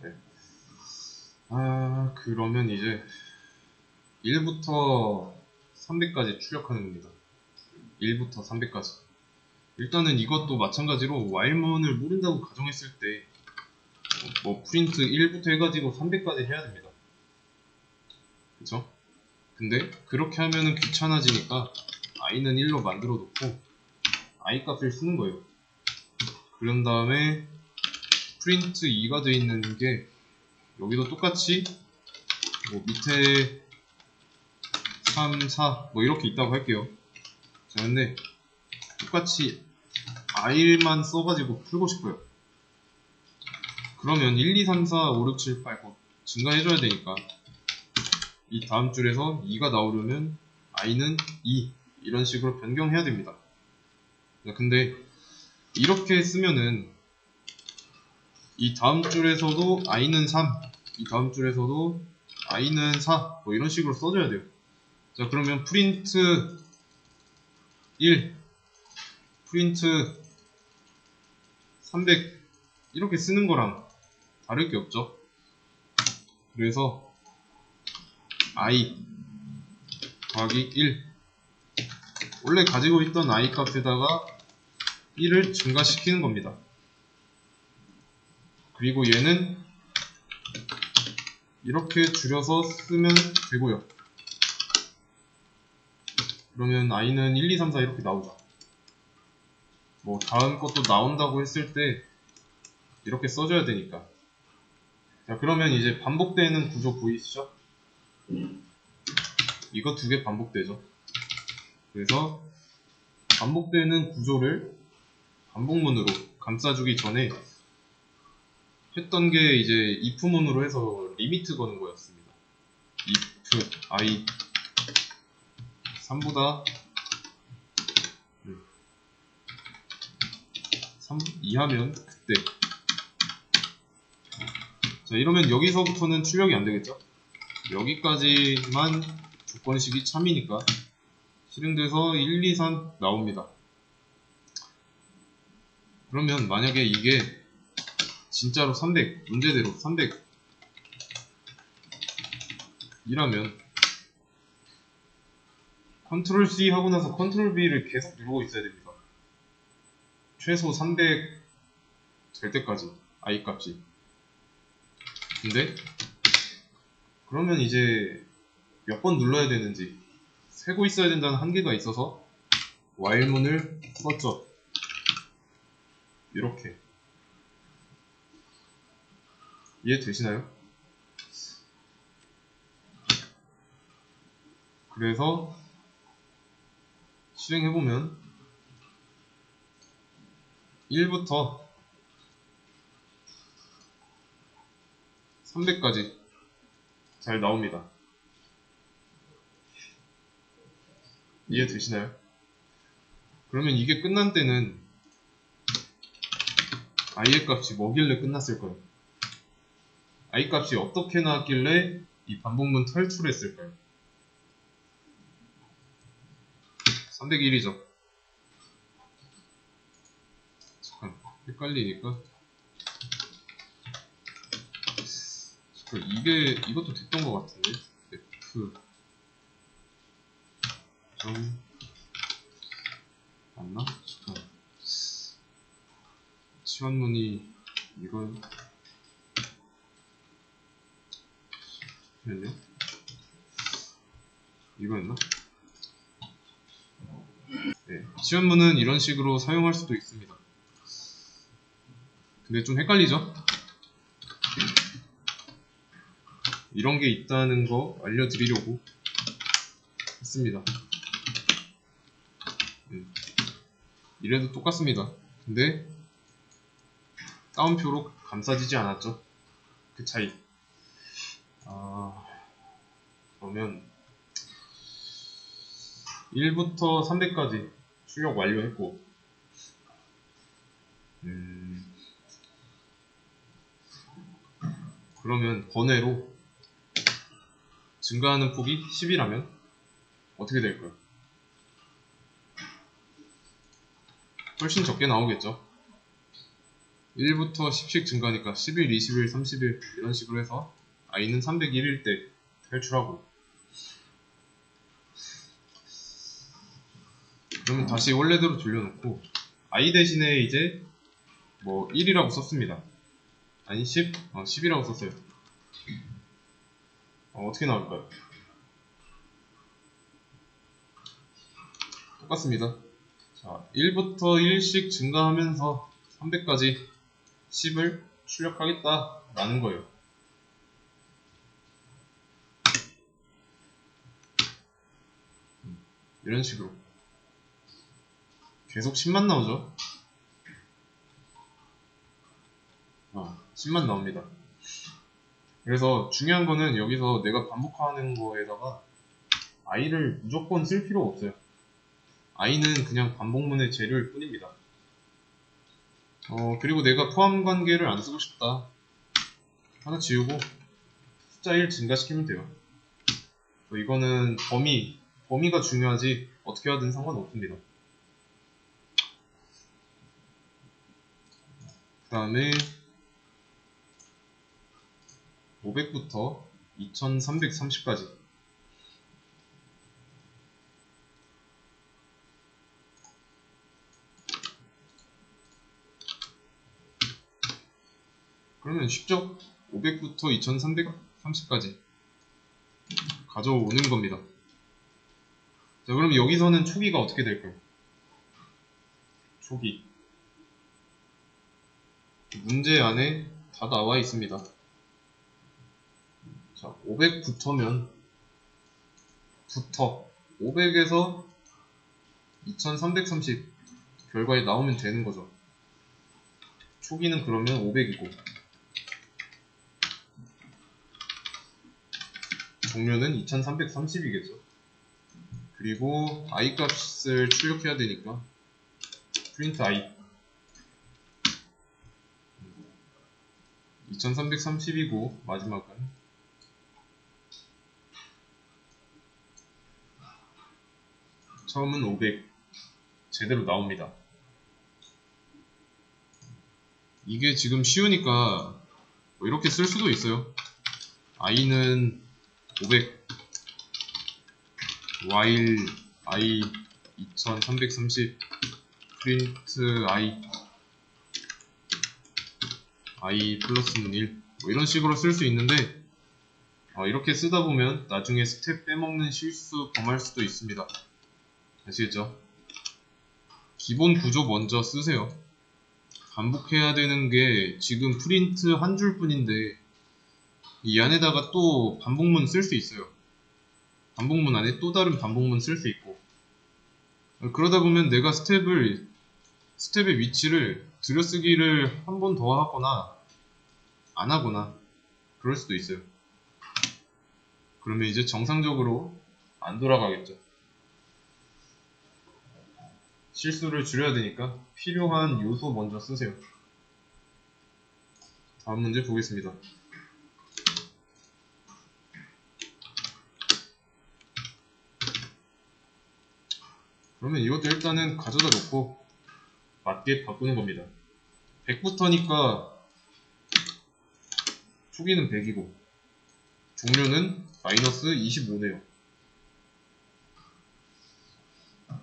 네. 그러면 이제 1부터 300까지 출력하는 겁니다. 1부터 300까지. 일단은 이것도 마찬가지로 while문을 모른다고 가정했을 때 뭐 프린트 1부터 해가지고 300까지 해야 됩니다. 그쵸? 근데 그렇게 하면은 귀찮아지니까 i는 1로 만들어 놓고 i 값을 쓰는 거예요. 그런 다음에 프린트 2가 되어 있는 게 여기도 똑같이 뭐 밑에 3, 4 뭐 이렇게 있다고 할게요. 자, 근데 똑같이 i만 써가지고 풀고 싶어요. 그러면 1, 2, 3, 4, 5, 6, 7, 8 증가해줘야 되니까 이 다음 줄에서 2가 나오려면 i는 2 이런 식으로 변경해야 됩니다. 근데 이렇게 쓰면은 이 다음 줄에서도 i는 3, 이 다음 줄에서도 i는 4 뭐 이런 식으로 써줘야 돼요. 자, 그러면 프린트 1, 프린트 300 이렇게 쓰는 거랑 다를 게 없죠. 그래서 i 더하기 1 원래 가지고 있던 i 값에다가 1을 증가시키는 겁니다. 그리고 얘는 이렇게 줄여서 쓰면 되고요. 그러면 i는 1, 2, 3, 4 이렇게 나오죠. 뭐 다음 것도 나온다고 했을 때 이렇게 써줘야 되니까. 자, 그러면 이제 반복되는 구조 보이시죠? 이거 두 개 반복되죠. 그래서 반복되는 구조를 반복문으로 감싸주기 전에 했던 게 이제 if문으로 해서 리미트 거는 거였습니다. if i 3보다 3 이하면 그때. 자, 이러면 여기서부터는 출력이 안 되겠죠? 여기까지만 조건식이 참이니까 실행돼서 1, 2, 3 나옵니다. 그러면 만약에 이게 진짜로 300, 문제대로 300 이라면 컨트롤 C 하고 나서 컨트롤 B를 계속 누르고 있어야 됩니다. 최소 300 될 때까지 i 값이. 근데 그러면 이제 몇 번 눌러야 되는지 세고 있어야 된다는 한계가 있어서 while문을 썼죠. 이렇게 이해되시나요? 그래서 실행해보면 1부터 300까지 잘 나옵니다. 이해되시나요? 그러면 이게 끝난 때는 i의 값이 뭐길래 끝났을까요? i 값이 어떻게 나왔길래 이 반복문 탈출했을까요? 301이죠. 잠깐 헷갈리니까 이것도 됐던 것 같은데 f 점 맞나? 잠깐 치환문이 이건 잠시만요. 이거였나? 네, 치환문은 이런 식으로 사용할 수도 있습니다. 근데 좀 헷갈리죠? 이런 게 있다는 거 알려드리려고 했습니다. 이래도 똑같습니다. 근데 따옴표로 감싸지지 않았죠. 그 차이. 그러면 1부터 300까지 출력 완료했고 그러면 번외로 증가하는 폭이 10이라면 어떻게 될까요? 훨씬 적게 나오겠죠. 1부터 10씩 증가하니까 11, 21, 31 이런 식으로 해서 i는 301일 때 탈출하고, 그러면 다시 원래대로 돌려놓고 i 대신에 이제 뭐 1이라고 썼습니다. 아니 10? 10이라고 썼어요. 어떻게 나올까요? 똑같습니다. 자, 1부터 1씩 증가하면서 300까지 10을 출력하겠다 라는 거예요. 이런 식으로 계속 10만 나오죠. 10만 나옵니다. 그래서 중요한 거는 여기서 내가 반복하는 거에다가 i를 무조건 쓸 필요 없어요. i는 그냥 반복문의 재료일 뿐입니다. 그리고 내가 포함 관계를 안 쓰고 싶다, 하나 지우고 숫자 1 증가시키면 돼요. 이거는 범위가 중요하지 어떻게 하든 상관없습니다. 그 다음에 500부터 2330까지 그러면 쉽죠? 500부터 2330까지 가져오는 겁니다. 자, 그럼 여기서는 초기가 어떻게 될까요? 초기 문제 안에 다 나와 있습니다. 자, 500부터면 500에서 2330 결과에 나오면 되는 거죠. 초기는 그러면 500이고 종료는 2330이겠죠. 그리고 i 값을 출력해야 되니까 print i 2330이고 마지막은 처음은 500 제대로 나옵니다. 이게 지금 쉬우니까 뭐 이렇게 쓸 수도 있어요. i는 500 while i 2330 print i 플러스는 1 뭐 이런 식으로 쓸 수 있는데, 이렇게 쓰다 보면 나중에 스텝 빼먹는 실수 범할 수도 있습니다. 아시겠죠? 기본 구조 먼저 쓰세요. 반복해야 되는 게 지금 프린트 한 줄 뿐인데 이 안에다가 또 반복문 쓸 수 있어요. 반복문 안에 또 다른 반복문 쓸 수 있고, 그러다 보면 내가 스텝의 위치를 들여쓰기를 한 번 더 하거나 안 하거나 그럴 수도 있어요. 그러면 이제 정상적으로 안 돌아가겠죠. 실수를 줄여야 되니까 필요한 요소 먼저 쓰세요. 다음 문제 보겠습니다. 그러면 이것도 일단은 가져다 놓고 맞게 바꾸는 겁니다. 100부터니까 초기는 100이고 종료는 마이너스 25네요.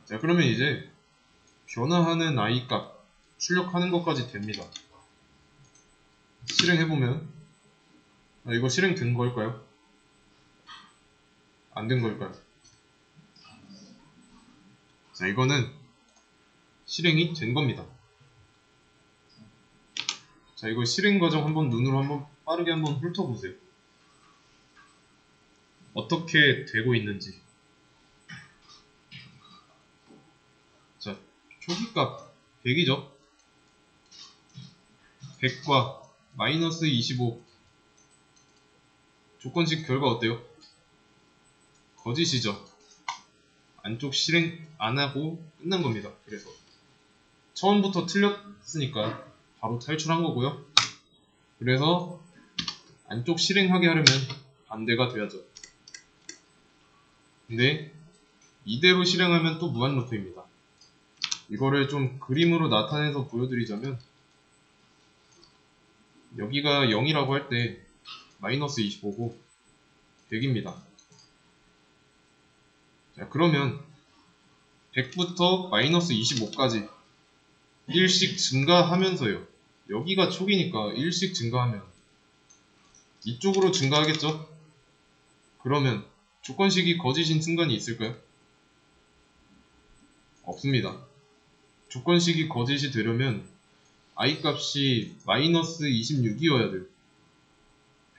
자, 그러면 이제 변화하는 i 값 출력하는 것까지 됩니다. 실행해보면 이거 실행된 걸까요? 안 된 걸까요? 자, 이거는 실행이 된 겁니다. 자, 이거 실행 과정 눈으로 한번 빠르게 한번 훑어보세요. 어떻게 되고 있는지. 자, 초기값 100이죠? 100과 마이너스 25 조건식 결과 어때요? 거짓이죠? 안쪽 실행 안하고 끝난 겁니다. 그래서 처음부터 틀렸으니까 바로 탈출한 거고요. 그래서 안쪽 실행하게 하려면 반대가 돼야죠. 근데 이대로 실행하면 또 무한 루프입니다. 이거를 좀 그림으로 나타내서 보여드리자면 여기가 0이라고 할 때 마이너스 25고 100입니다. 자, 그러면 100부터 마이너스 25까지 1씩 증가하면서요. 여기가 촉이니까 1씩 증가하면 이쪽으로 증가하겠죠? 그러면 조건식이 거짓인 순간이 있을까요? 없습니다. 조건식이 거짓이 되려면 i 값이 마이너스 26이어야 돼요.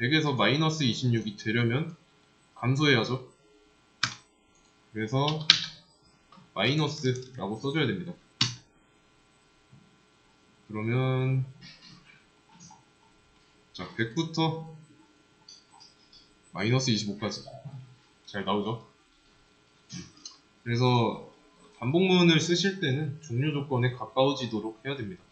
100에서 마이너스 26이 되려면 감소해야죠. 그래서 마이너스라고 써줘야 됩니다. 그러면 자, 100부터 마이너스 25까지 잘 나오죠? 그래서 반복문을 쓰실 때는 종료 조건에 가까워지도록 해야 됩니다.